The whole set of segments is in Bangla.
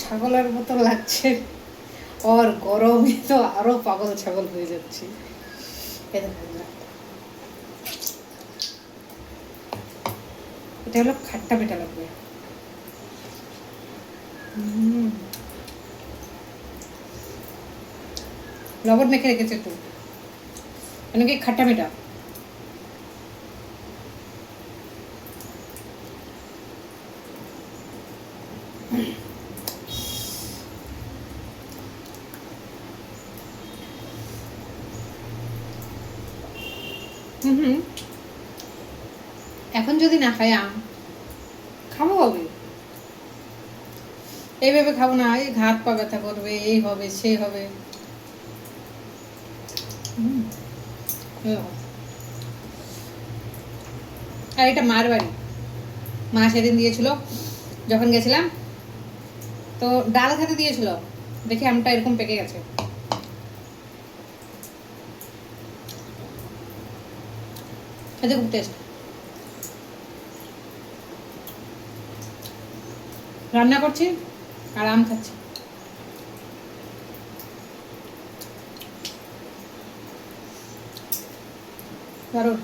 ছাগলের মতো লাগছে, আর গরমে তো আরো পাগল ছাগল হয়ে যাচ্ছি। এটা হলো খাট্টা পেটা লাগবে। লবণ মেখে রেখেছে একটু, মানে কি খাট্টা মিঠা। এখন যদি না খাই আম খাবো হবে, এইভাবে খাবো না, এই হাত পা ব্যথা করবে, এই হবে সেই হবে। আর এটা মার বাড়ি, মা সেদিন দিয়েছিল যখন গেছিলাম, তো ডাল খেতে দিয়েছিল, দেখি আমটা এরকম পেকে গেছে। খেতে খুব টেস্ট। রান্না করছি আর আম খাচ্ছি। দারুণ।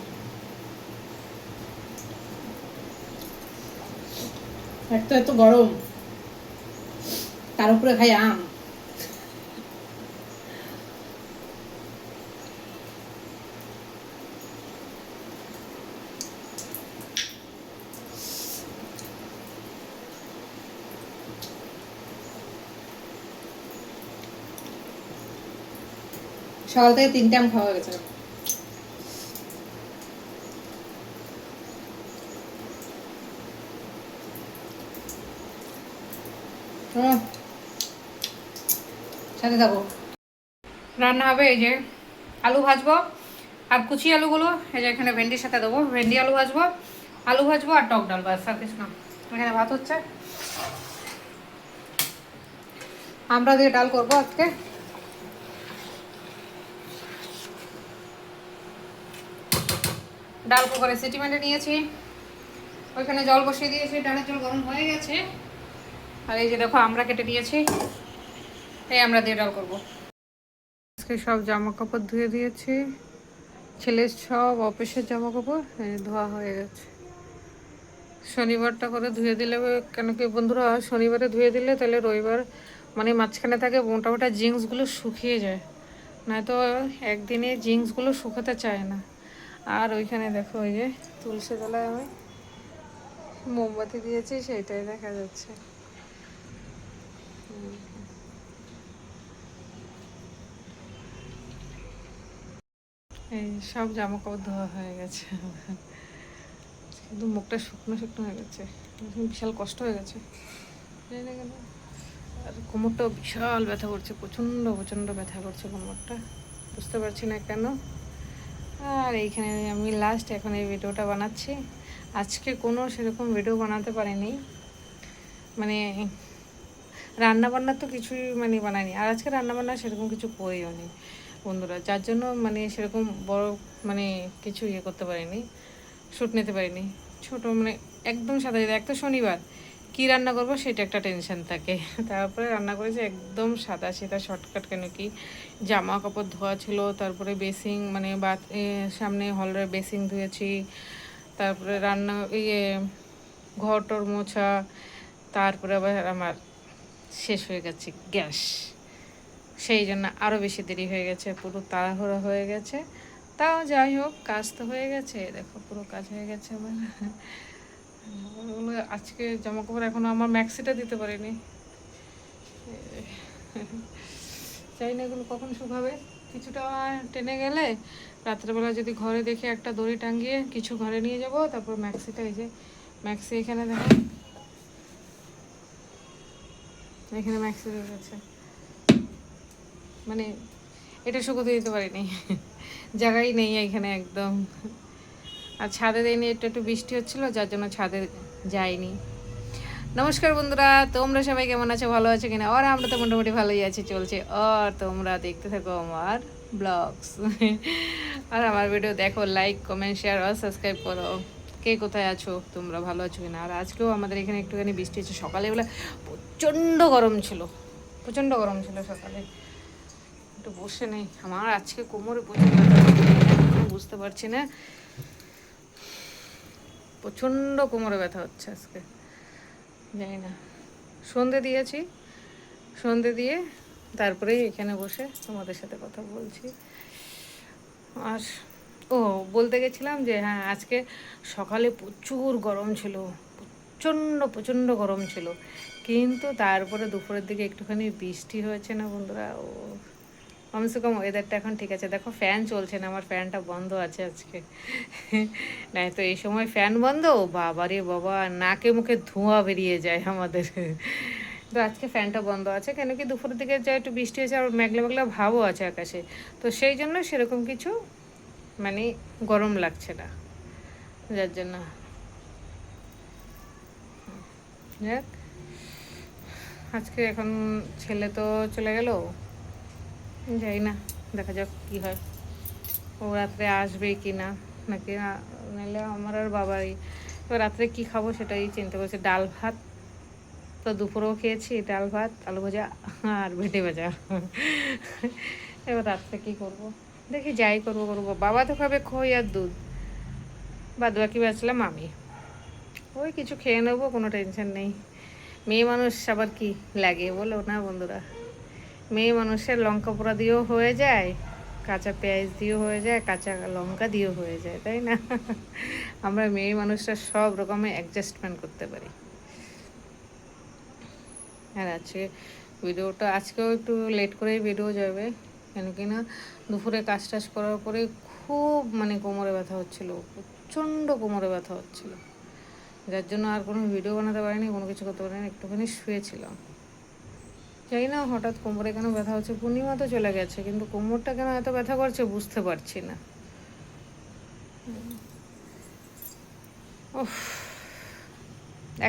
এত এত গরম, তার উপরে খাই আম। সকাল থেকে 3টে আম খাওয়া গেছে। সাথে থাকো। রান্না হবে এই যে আলু ভাজবো, আর কুচি আলুগুলো এই যে এখানে ভেন্ডির সাথে দেবো, ভেন্ডি আলু ভাজবো, আলু ভাজবো আর টক ডাল, বাস আর কিছু না। এখানে ভাত হচ্ছে, আমরা দিয়ে ডাল করবো আজকে। ডাল কুকারে সিটি মেরে নিয়েছি, ওইখানে জল বসিয়ে দিয়েছি, ডালের জল গরম হয়ে গেছে। আর এই যে দেখো আমরা কেটে নিয়েছি, এই আমরা দিয়ে ডাল করবো। আজকে সব জামা কাপড় ধুয়ে দিয়েছি, ছেলের সব অফিসের জামা কাপড় ধোয়া হয়ে গেছে। শনিবারটা করে ধুয়ে দিলে, কেন কি বন্ধুরা, শনিবারে ধুয়ে দিলে তাহলে রবিবার মানে মাঝখানে থাকে মোটামুটি জিন্সগুলো শুকিয়ে যায়, নয়তো একদিনে জিন্সগুলো শুকাতে চায় না। আর ওইখানে দেখো ওই যে তুলসী তলায় আমি মোমবাতি দিয়েছি, সেইটাই দেখা যাচ্ছে। এই সব জামা কাপড় ধোয়া হয়ে গেছে, কিন্তু মুখটা শুকনো শুকনো হয়ে গেছে, বিশাল কষ্ট হয়ে গেছে জানি না কেন। আর কোমরটাও বিশাল ব্যথা করছে, প্রচণ্ড প্রচণ্ড ব্যথা করছে কোমরটা, বুঝতে পারছি না কেন। আর এইখানে আমি লাস্ট এখন এই ভিডিওটা বানাচ্ছি। আজকে কোনো সেরকম ভিডিও বানাতে পারিনি, মানে রান্নাবান্না তো কিছুই মানে বানাইনি, আর আজকে রান্নাবান্না সেরকম কিছু করিও নি বন্ধুরা, যার জন্য মানে সেরকম বড় মানে কিছু ইয়ে করতে পারিনি, শ্যুট নিতে পারিনি। ছোট মানে একদম সাদা, এক তো শনিবার কী রান্না করবো সেটা একটা টেনশন থাকে, তারপরে রান্না করেছি একদম সাদা সিধা শর্টকাট। কেন কি জামা কাপড় ধোয়া ছিল, তারপরে বেসিং মানে সামনে হলের বেসিং ধুয়েছি, তারপরে রান্না ইয়ে ঘর টর মোছা, তারপরে আবার আমার শেষ হয়ে গেছে গ্যাস, সেই জন্য আরও বেশি দেরি হয়ে গেছে, পুরো তাড়াহুড়ো হয়ে গেছে। তাও যাই হোক, কাজ তো হয়ে গেছে, দেখো পুরো কাজ হয়ে গেছে আমার। আজকে জামা কাপড় এখনও আমার ম্যাক্সিটা দিতে পারিনি, চাই না এগুলো কখন শুকাবে। কিছুটা টেনে গেলে রাত্রেবেলা যদি ঘরে দেখে একটা দড়ি টাঙ্গিয়ে কিছু ঘরে নিয়ে যাব, তারপর ম্যাক্সিটা এই যে ম্যাক্সি এখানে দেখো, এখানে ম্যাক্সি রয়েছে, মানে এটা শুকোতে দিতে পারিনি, জায়গাই নেই এখানে একদম। আর ছাদে দেয়নি, একটু একটু বৃষ্টি হচ্ছিলো যার জন্য ছাদে যাইনি। নমস্কার বন্ধুরা, তোমরা সবাই কেমন আছো, ভালো আছো কিনা? আর আমরা তো মোটামুটি ভালোই আছি, চলছে। আর তোমরা দেখতে থাকো আমার ব্লগস, আর আমার ভিডিও দেখো, লাইক কমেন্ট শেয়ার আর সাবস্ক্রাইব করো। কে কোথায় আছো, তোমরা ভালো আছো কিনা? আর আজকেও আমাদের এখানে একটুখানি বৃষ্টি হচ্ছে, সকালবেলা প্রচণ্ড গরম ছিল, প্রচণ্ড গরম ছিল সকালে। একটু বসে নেই, আমার আজকে কোমরে প্রচণ্ড বুঝতে পারছি না, প্রচণ্ড কোমরে ব্যথা হচ্ছে আজকে, জানি না। সন্ধে দিয়েছি, সন্ধে দিয়ে তারপরে এখানে বসে তোমাদের সাথে কথা বলছি। আর ও বলতে গেছিলাম যে হ্যাঁ, আজকে সকালে প্রচুর গরম ছিল, প্রচণ্ড প্রচণ্ড গরম ছিল, কিন্তু তারপরে দুপুরের দিকে একটুখানি বৃষ্টি হয়েছে না বন্ধুরা, ও কমসে কম ওয়েদারটা এখন ঠিক আছে। দেখো ফ্যান চলছে না, আমার ফ্যানটা বন্ধ আছে আজকে, নাই তো এই সময় ফ্যান বন্ধ, বাবারে বাবা, নাকে মুখে ধোঁয়া বেরিয়ে যায় আমাদের। তো আজকে ফ্যানটা বন্ধ আছে, কেন কি দুপুরের দিকে যা একটু বৃষ্টি হয়েছে, আর মেঘলা মেঘলা ভাবও আছে আকাশে, তো সেই জন্য সেরকম কিছু মানে গরম লাগছে না, যার জন্য। যাক, আজকে এখন ছেলে তো চলে গেল, যাই না, দেখা যাক কি হয়, ও রাত্রে আসবে কি না, নাকি নাহলে আমার আর বাবারই। এবার রাত্রে কি খাবো সেটাই চিন্তা করছি। ডাল ভাত তো দুপুরেও খেয়েছি, ডাল ভাত আলু ভাজা আর ভেটে ভাজা। এবার রাত্রে কী করবো, দেখি যাই করবো করবো। বাবা তো খাবে খই আর দুধ, বাদ বাকি বাঁচলাম আমি, ওই কিছু খেয়ে নেবো, কোনো টেনশন নেই। মেয়ে মানুষ আবার কি লাগে বলো না বন্ধুরা, মেয়ে মানুষের লঙ্কা পোড়া দিয়েও হয়ে যায়, কাঁচা পেঁয়াজ দিয়েও হয়ে যায়, কাঁচা লঙ্কা দিয়েও হয়ে যায়, তাই না? আমরা মেয়ে মানুষরা সব রকমের অ্যাডজাস্টমেন্ট করতে পারি। আর আজকে ভিডিওটা আজকেও একটু লেট করেই ভিডিও যাবে, কেন কি না দুপুরে কাজ টাজ করার পরে খুব মানে কোমরে ব্যথা হচ্ছিলো, প্রচণ্ড কোমরে ব্যথা হচ্ছিলো, যার জন্য আর কোনো ভিডিও বানাতে পারিনি, কোনো কিছু করতে পারিনি, একটুখানি শুয়েছিলাম। জানি না হঠাৎ কোমরে কেন ব্যথা হচ্ছে, পূর্ণিমা তো চলে গেছে, কিন্তু কোমরটা কেন এত ব্যথা করছে বুঝতে পারছি না। উফ,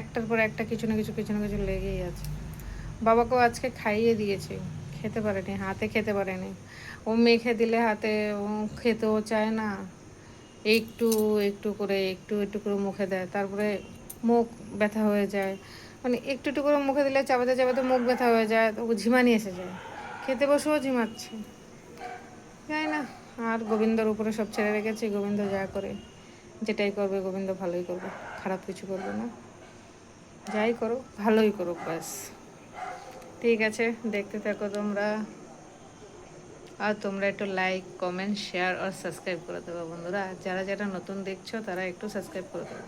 একটার পর একটা কিছু না কিছু কিছু না কিছু লেগেই আছে। বাবাকেও আজকে খাইয়ে দিয়েছি, খেতে পারেনি, হাতে খেতে পারেনি, ও মেখে দিলে হাতে ও খেতেও চায় না, একটু একটু করে একটু একটু করে মুখে দেয়, তারপরে মুখ ব্যথা হয়ে যায়, মানে একটু একটু করে মুখে দিলে চাবাতে চাবাতে মুখ ব্যথা হয়ে যায়, তো ঝিমানি এসে যায়, খেতে বসেও ঝিমাচ্ছে, জানি না। আর গোবিন্দর উপরে সব ছেড়ে রেখেছি, গোবিন্দ যা করে, যেটাই করবে গোবিন্দ ভালোই করবে, খারাপ কিছু করবে না, যাই করো ভালোই করো ব্যাস। ঠিক আছে, দেখতে থাকো তোমরা, আর তোমরা একটু লাইক কমেন্ট শেয়ার আর সাবস্ক্রাইব করে দেবো বন্ধুরা, যারা যারা নতুন দেখছো তারা একটু সাবস্ক্রাইব করে দেবো।